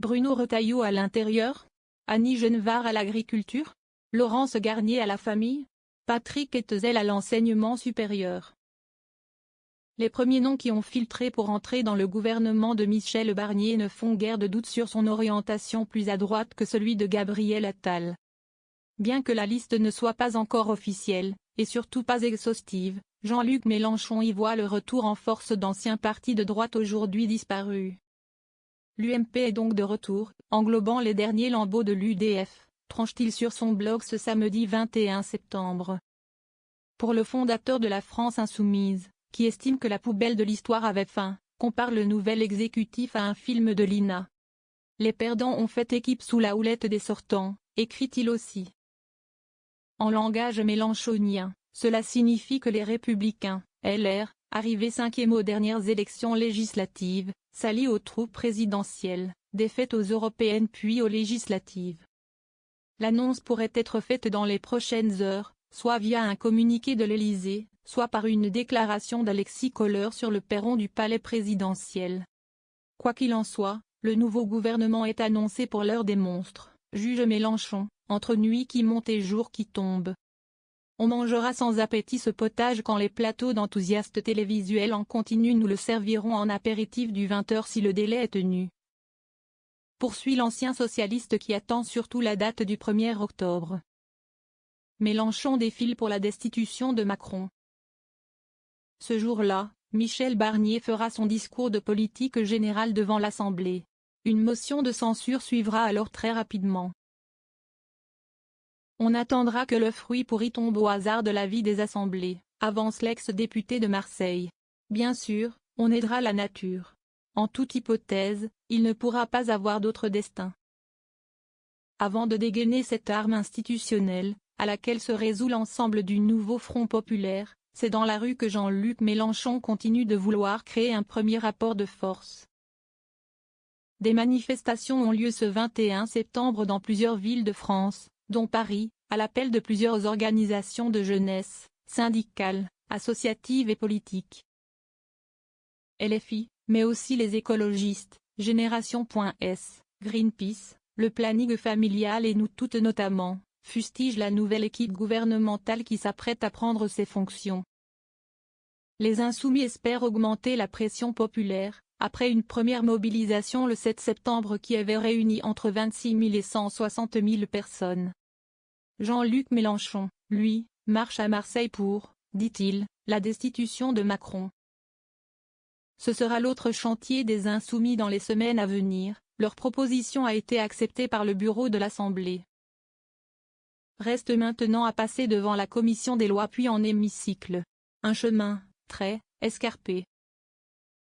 Bruno Retailleau à l'intérieur, Annie Genevard à l'agriculture, Laurence Garnier à la famille, Patrick Hetzel à l'enseignement supérieur. Les premiers noms qui ont filtré pour entrer dans le gouvernement de Michel Barnier ne font guère de doute sur son orientation plus à droite que celui de Gabriel Attal. Bien que la liste ne soit pas encore officielle, et surtout pas exhaustive, Jean-Luc Mélenchon y voit le retour en force d'anciens partis de droite aujourd'hui disparus. L'UMP est donc de retour, englobant les derniers lambeaux de l'UDF, tranche-t-il sur son blog ce samedi 21 septembre. Pour le fondateur de la France insoumise, qui estime que la poubelle de l'histoire avait faim, compare le nouvel exécutif à un film de l'INA. Les perdants ont fait équipe sous la houlette des sortants, écrit-il aussi. En langage mélenchonien, cela signifie que les Républicains, LR, arrivés 5e aux dernières élections législatives, s'allient aux troupes présidentielles, défaites aux européennes puis aux législatives. L'annonce pourrait être faite dans les prochaines heures, soit via un communiqué de l'Élysée, soit par une déclaration d'Alexis Kohler sur le perron du palais présidentiel. Quoi qu'il en soit, le nouveau gouvernement est annoncé pour l'heure des monstres, juge Mélenchon, entre nuit qui monte et jour qui tombe. On mangera sans appétit ce potage quand les plateaux d'enthousiastes télévisuels en continu nous le serviront en apéritif du 20h si le délai est tenu. Poursuit l'ancien socialiste qui attend surtout la date du 1er octobre. Mélenchon défile pour la destitution de Macron. Ce jour-là, Michel Barnier fera son discours de politique générale devant l'Assemblée. Une motion de censure suivra alors très rapidement. On attendra que le fruit pourri tombe au hasard de la vie des assemblées, avance l'ex-député de Marseille. Bien sûr, on aidera la nature. En toute hypothèse, il ne pourra pas avoir d'autre destin. Avant de dégainer cette arme institutionnelle, à laquelle se résout l'ensemble du nouveau Front populaire, c'est dans la rue que Jean-Luc Mélenchon continue de vouloir créer un premier rapport de force. Des manifestations ont lieu ce 21 septembre dans plusieurs villes de France, dont Paris, à l'appel de plusieurs organisations de jeunesse, syndicales, associatives et politiques. LFI, mais aussi les écologistes, Génération.s, Greenpeace, le planning familial et nous toutes notamment, fustigent la nouvelle équipe gouvernementale qui s'apprête à prendre ses fonctions. Les insoumis espèrent augmenter la pression populaire, après une première mobilisation le 7 septembre qui avait réuni entre 26 000 et 160 000 personnes. Jean-Luc Mélenchon, lui, marche à Marseille pour, dit-il, la destitution de Macron. Ce sera l'autre chantier des insoumis dans les semaines à venir, leur proposition a été acceptée par le bureau de l'Assemblée. Reste maintenant à passer devant la commission des lois puis en hémicycle. Un chemin, très, escarpé.